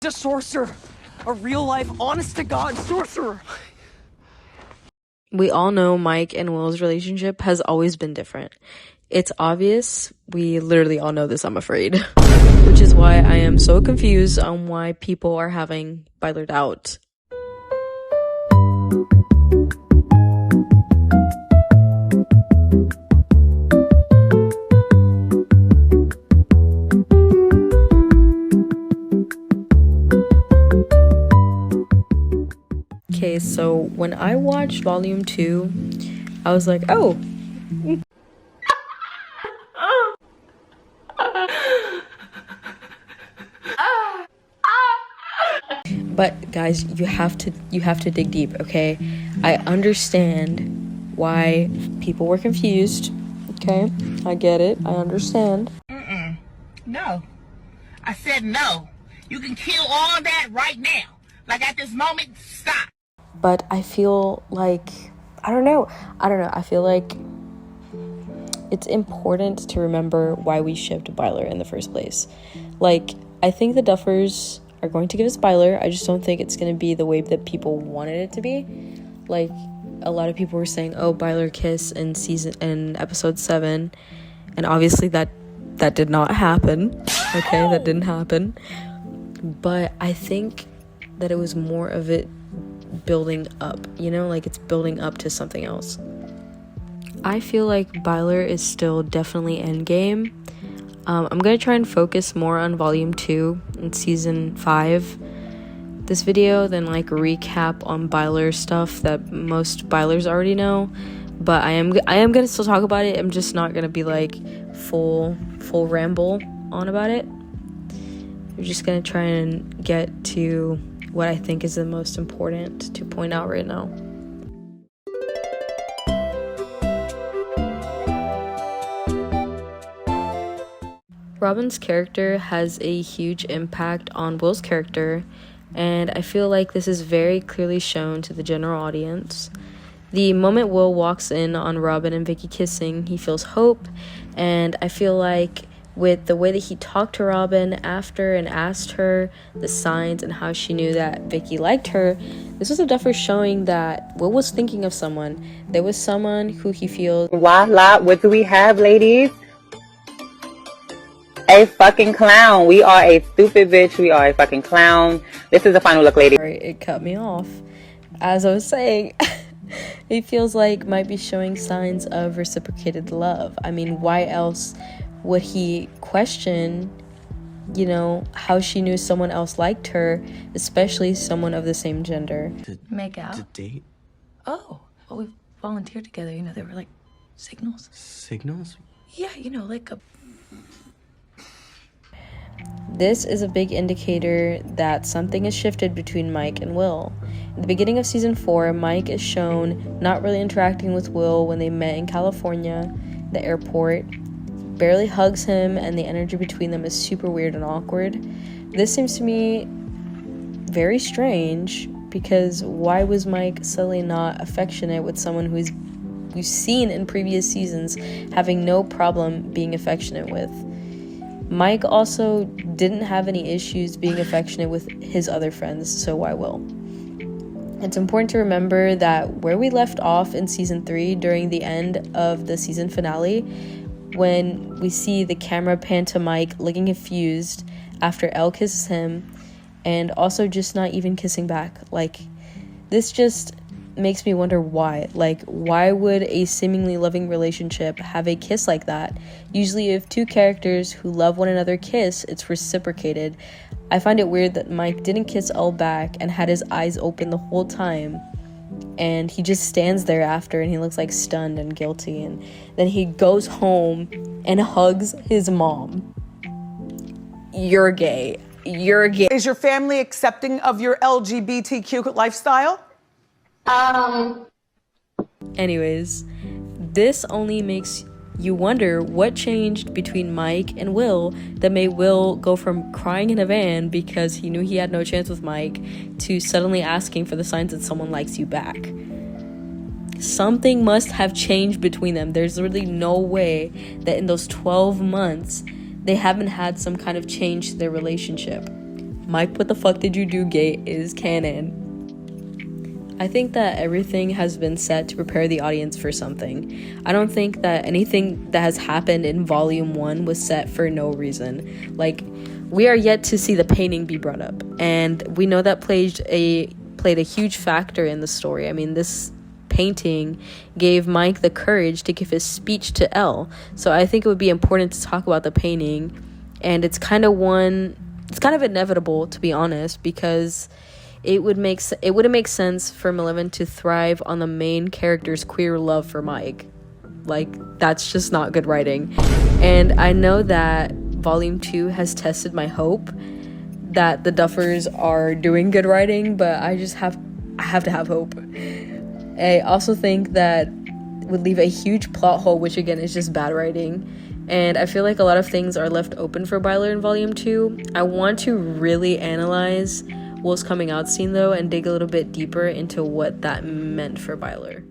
a sorcerer. A real-life, honest-to-God sorcerer. We all know Mike and Will's relationship has always been different. It's obvious. We literally all know this, I'm afraid. Which is why I am so confused on why people are having Byler doubt. Okay, so when I watched Volume 2, I was like, oh. But guys, you have to dig deep, okay? I understand why people were confused, okay? I get it. I understand. No. I said no. You can kill all that right now. Like at this moment, stop. But I feel like, I don't know. I feel like it's important to remember why we shipped Byler in the first place. Like, I think the Duffers are going to give us Byler. I just don't think it's going to be the way that people wanted it to be. Like, a lot of people were saying, oh, Byler kiss in episode 7. And obviously that did not happen. Okay, that didn't happen. But I think that it was more of it building up, you know, like it's building up to something else. I feel like Byler is still definitely endgame. I'm gonna try and focus more on volume 2 and season 5 this video than like recap on Byler stuff that most Bylers already know. But I am gonna still talk about it. I'm just not gonna be like full ramble on about it. I'm just gonna try and get to what I think is the most important to point out right now. Robin's character has a huge impact on Will's character, and I feel like this is very clearly shown to the general audience. The moment Will walks in on Robin and Vicky kissing, he feels hope, and I feel like with the way that he talked to Robin after and asked her the signs and how she knew that Vicky liked her, this was a Duffer showing that Will was thinking of someone. There was someone who he feels... Voila, what do we have, ladies? A fucking clown. We are a stupid bitch. We are a fucking clown. This is the final look, ladies. Sorry, it cut me off. As I was saying, he feels like might be showing signs of reciprocated love. I mean, why else would he question, you know, how she knew someone else liked her, especially someone of the same gender? Make out? To date? Oh, well, we volunteered together. You know, they were like signals. Signals? Yeah, you know, like a... This is a big indicator that something has shifted between Mike and Will. At the beginning of season 4, Mike is shown not really interacting with Will when they met in California, the airport. Barely hugs him, and the energy between them is super weird and awkward. This seems to me very strange, because why was Mike suddenly not affectionate with someone who we've seen in previous seasons having no problem being affectionate with? Mike also didn't have any issues being affectionate with his other friends, so why Will? It's important to remember that where we left off in season 3 during the end of the season finale, when we see the camera pan to Mike looking confused after Elle kisses him, and also just not even kissing back. Like, this just makes me wonder why. Like, why would a seemingly loving relationship have a kiss like that? Usually if two characters who love one another kiss, it's reciprocated. I find it weird that Mike didn't kiss Elle back and had his eyes open the whole time, and he just stands there after and he looks like stunned and guilty, and then he goes home and hugs his mom. You're gay. You're gay. Is your family accepting of your LGBTQ lifestyle? Anyways, this only makes you wonder what changed between Mike and Will that made Will go from crying in a van because he knew he had no chance with Mike to suddenly asking for the signs that someone likes you back. Something must have changed between them. There's really no way that in those 12 months they haven't had some kind of change to their relationship. Mike, what the fuck did you do gay is canon. I think that everything has been set to prepare the audience for something. I don't think that anything that has happened in Volume 1 was set for no reason. Like, we are yet to see the painting be brought up, and we know that played a huge factor in the story. I mean, this painting gave Mike the courage to give his speech to Elle. So I think it would be important to talk about the painting, and it's kind of inevitable, to be honest, because it wouldn't make sense for Malevolent to thrive on the main character's queer love for Mike. Like, that's just not good writing. And I know that Volume 2 has tested my hope that the Duffers are doing good writing, but I have to have hope. I also think that would leave a huge plot hole, which again is just bad writing. And I feel like a lot of things are left open for Byler in Volume 2. I want to really analyze Will's coming out scene though, and dig a little bit deeper into what that meant for Byler.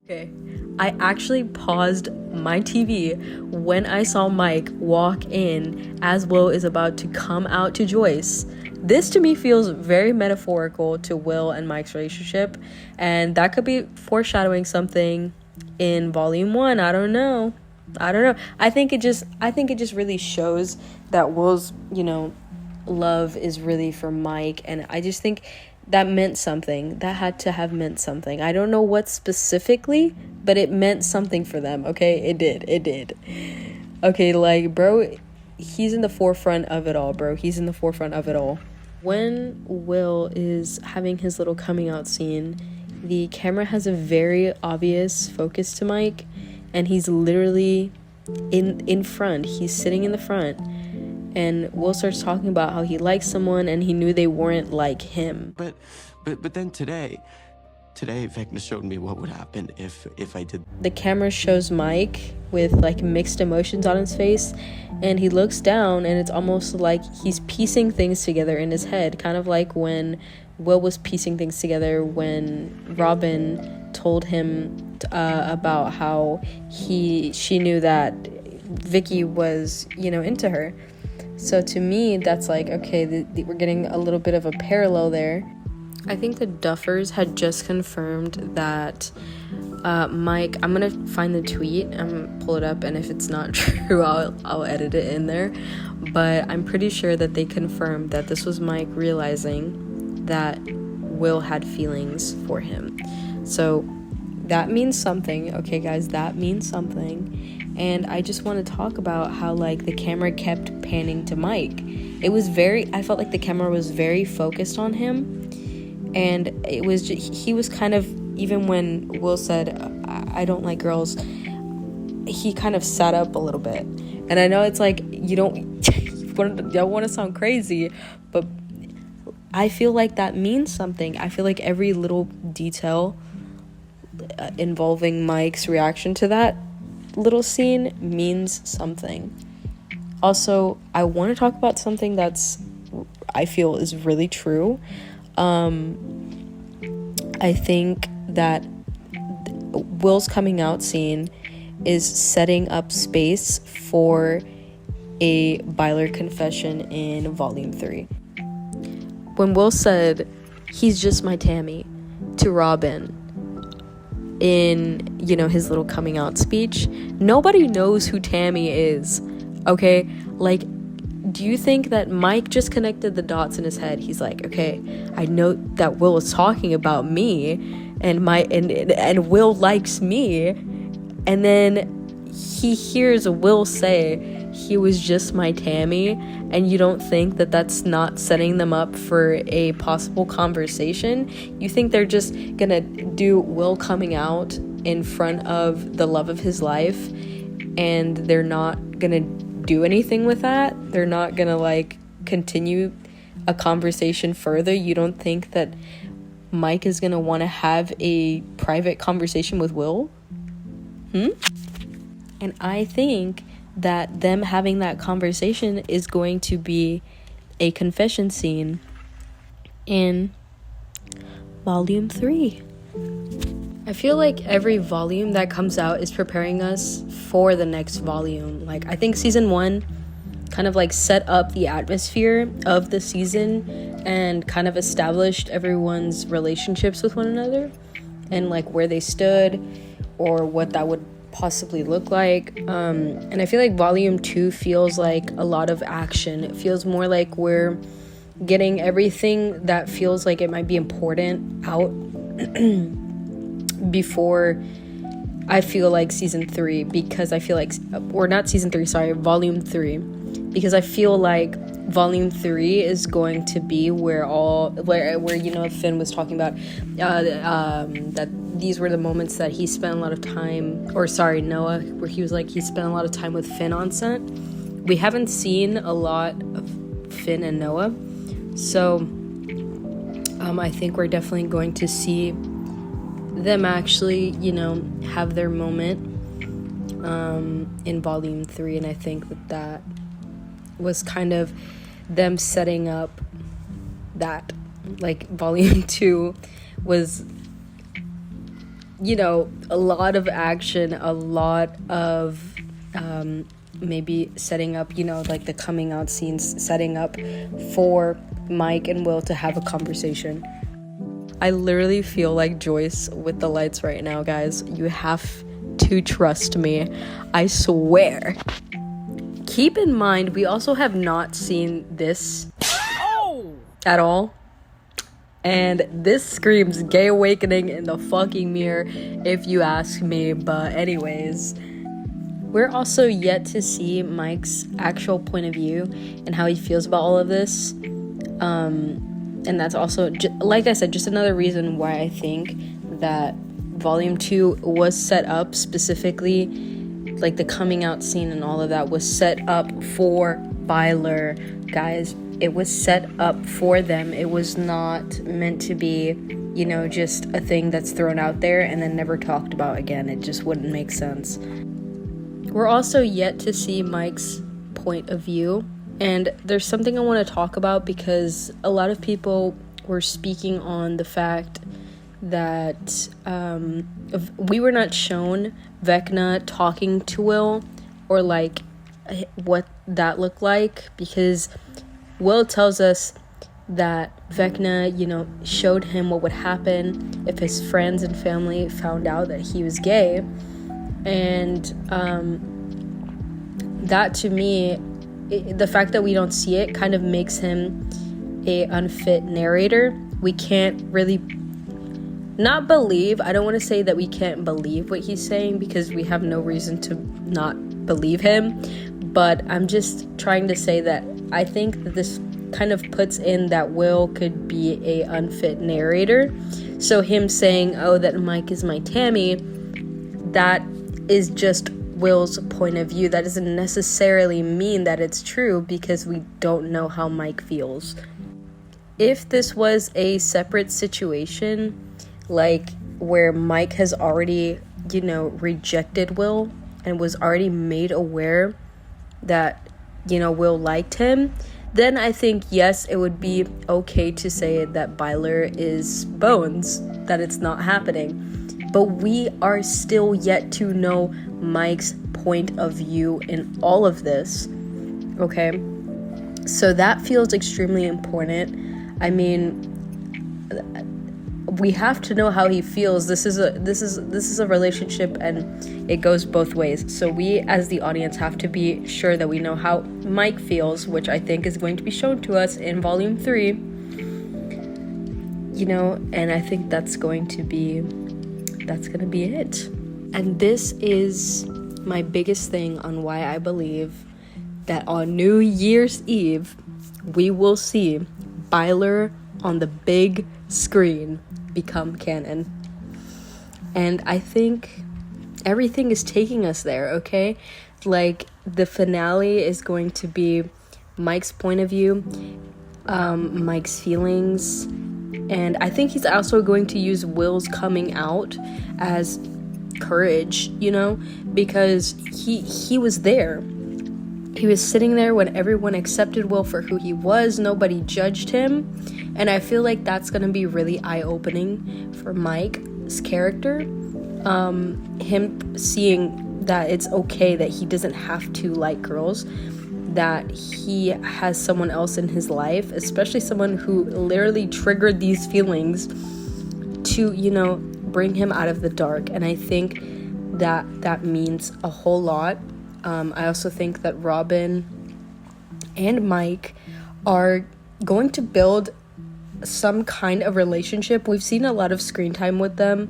Okay, I actually paused my TV when I saw Mike walk in as Will is about to come out to Joyce. This to me feels very metaphorical to Will and Mike's relationship, and that could be foreshadowing something in Volume 1. I don't know. I think it just really shows that Will's, love is really for Mike, and I just think that meant something. That had to have meant something. I don't know what specifically, but it meant something for them, okay? It did. Okay, like, bro, he's in the forefront of it all, bro. He's in the forefront of it all. When Will is having his little coming out scene, the camera has a very obvious focus to Mike, and he's literally in front. He's sitting in the front, and Will starts talking about how he likes someone and he knew they weren't like him. But then today Vecna showed me what would happen if I did. The camera shows Mike with like mixed emotions on his face, and he looks down, and it's almost like he's piecing things together in his head, kind of like when Will was piecing things together when Robin told him about how she knew that Vicky was into her. So to me, that's like, okay, we're getting a little bit of a parallel there. I think the Duffers had just confirmed that Mike, I'm gonna find the tweet, I'm gonna pull it up, and if it's not true, I'll edit it in there, but I'm pretty sure that they confirmed that this was Mike realizing that Will had feelings for him. So that means something, okay guys, that means something. And I just want to talk about how like the camera kept panning to Mike. I felt like the camera was very focused on him, and he was kind of, even when Will said, I don't like girls, he kind of sat up a little bit. And I know it's like, you don't want to sound crazy, but I feel like that means something. I feel like every little detail involving Mike's reaction to that little scene means something. Also, I want to talk about something I feel is really true. I think that Will's coming out scene is setting up space for a Byler confession in Volume 3. When Will said, "He's just my Tammy," to Robin in, his little coming out speech, nobody knows who Tammy is, okay? Like, do you think that Mike just connected the dots in his head? He's like, okay, I know that Will is talking about me, and Will likes me, and then he hears Will say he was just my Tammy, and you don't think that that's not setting them up for a possible conversation? You think they're just gonna do Will coming out in front of the love of his life, and they're not gonna do anything with that? They're not gonna like continue a conversation further? You don't think that Mike is gonna want to have a private conversation with Will? And I think that them having that conversation is going to be a confession scene in Volume 3. I feel like every volume that comes out is preparing us for the next volume. Like, I think season 1 kind of like set up the atmosphere of the season and kind of established everyone's relationships with one another and like where they stood or what that would possibly look like. And I feel like volume 2 feels like a lot of action. It feels more like we're getting everything that feels like it might be important out before I feel like season 3, because I feel like, or not season 3, sorry, volume 3, because I feel like volume 3 is going to be where you know, Finn was talking about that these were the moments that he spent a lot of time, or sorry, Noah, where he was like, he spent a lot of time with Finn on set. We haven't seen a lot of Finn and Noah, so I think we're definitely going to see them actually, you know, have their moment in volume 3, and I think that was kind of them setting up that, like, volume 2 was, you know, a lot of action, a lot of maybe setting up, you know, like the coming out scenes, setting up for Mike and Will to have a conversation. I literally feel like Joyce with the lights right now, guys. You have to trust me. I swear. Keep in mind, we also have not seen this at all. And this screams gay awakening in the fucking mirror, if you ask me. But anyways, we're also yet to see Mike's actual point of view and how he feels about all of this. And that's also, like I said, just another reason why I think that volume 2 was set up specifically, like the coming out scene and all of that was set up for Byler, guys. It was set up for them. It was not meant to be, you know, just a thing that's thrown out there and then never talked about again. It just wouldn't make sense. We're also yet to see Mike's point of view. And there's something I want to talk about, because a lot of people were speaking on the fact that we were not shown Vecna talking to Will, or like what that looked like, because Will tells us that Vecna, you know, showed him what would happen if his friends and family found out that he was gay. And that, to me, the fact that we don't see it kind of makes him a unfit narrator. We can't really not believe. I don't want to say that we can't believe what he's saying, because we have no reason to not believe him. But I'm just trying to say that I think that this kind of puts in that Will could be a unfit narrator. So him saying, oh, that Mike is my Tammy, that is just Will's point of view. That doesn't necessarily mean that it's true, because we don't know how Mike feels. If this was a separate situation, like where Mike has already, you know, rejected Will and was already made aware that, you know, Will liked him, then I think, yes, it would be okay to say that Byler is bones, that it's not happening. But we are still yet to know Mike's point of view in all of this, okay? So that feels extremely important. I mean, we have to know how he feels. This is a relationship, and it goes both ways. So we, as the audience, have to be sure that we know how Mike feels, which I think is going to be shown to us in volume 3. You know, and I think that's going to be it. And this is my biggest thing on why I believe that on New Year's Eve we will see Byler on the big screen become canon. And I think everything is taking us there, okay? Like, the finale is going to be Mike's point of view, Mike's feelings, and I think he's also going to use Will's coming out as courage, you know, because he was there. He was sitting there when everyone accepted Will for who he was. Nobody judged him. And I feel like that's going to be really eye-opening for Mike's character. him seeing that it's okay, that he doesn't have to like girls, that he has someone else in his life, especially someone who literally triggered these feelings to, you know, bring him out of the dark. And I think that means a whole lot. I also think that Robin and Mike are going to build some kind of relationship. We've seen a lot of screen time with them,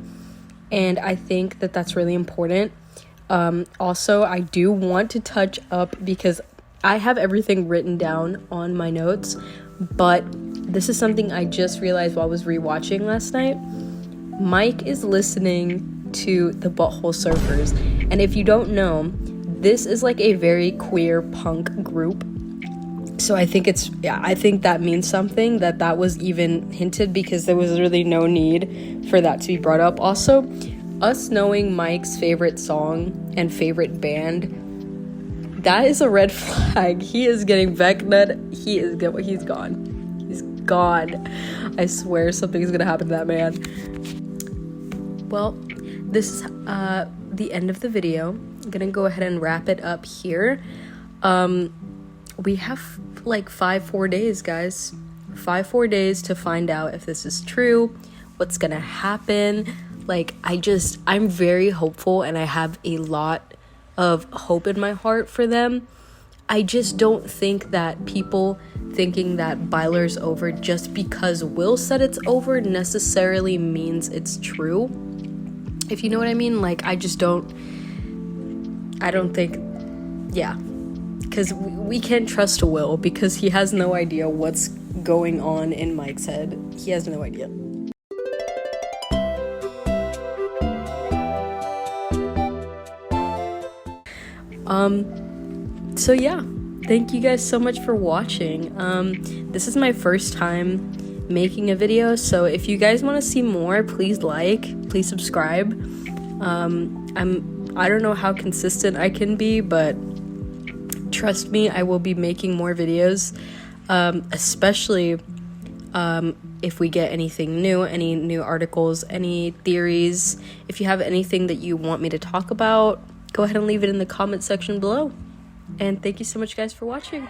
and I think that that's really important. Also, I do want to touch up, because I have everything written down on my notes, but this is something I just realized while I was rewatching last night. Mike is listening to the Butthole Surfers, and if you don't know, this is like a very queer punk group. So I think I think that means something, that was even hinted, because there was really no need for that to be brought up. Also, us knowing Mike's favorite song and favorite band, that is a red flag. He is getting Vecnut. He's gone. He's gone. I swear something's gonna happen to that man. Well, this is the end of the video. I'm gonna go ahead and wrap it up here. We have like 4 days, guys. 4 days to find out if this is true, what's gonna happen. Like, I'm very hopeful, and I have a lot of hope in my heart for them. I just don't think that people thinking that Byler's over just because Will said it's over necessarily means it's true. If you know what I mean? Like, I don't think, yeah. Because we can't trust Will, because he has no idea what's going on in Mike's head. He has no idea. So yeah, thank you guys so much for watching. This is my first time making a video, so if you guys want to see more, please please subscribe. I don't know how consistent I can be, but trust me, I will be making more videos, especially if we get anything new, any new articles, any theories. If you have anything that you want me to talk about, go ahead and leave it in the comment section below. And thank you so much, guys, for watching.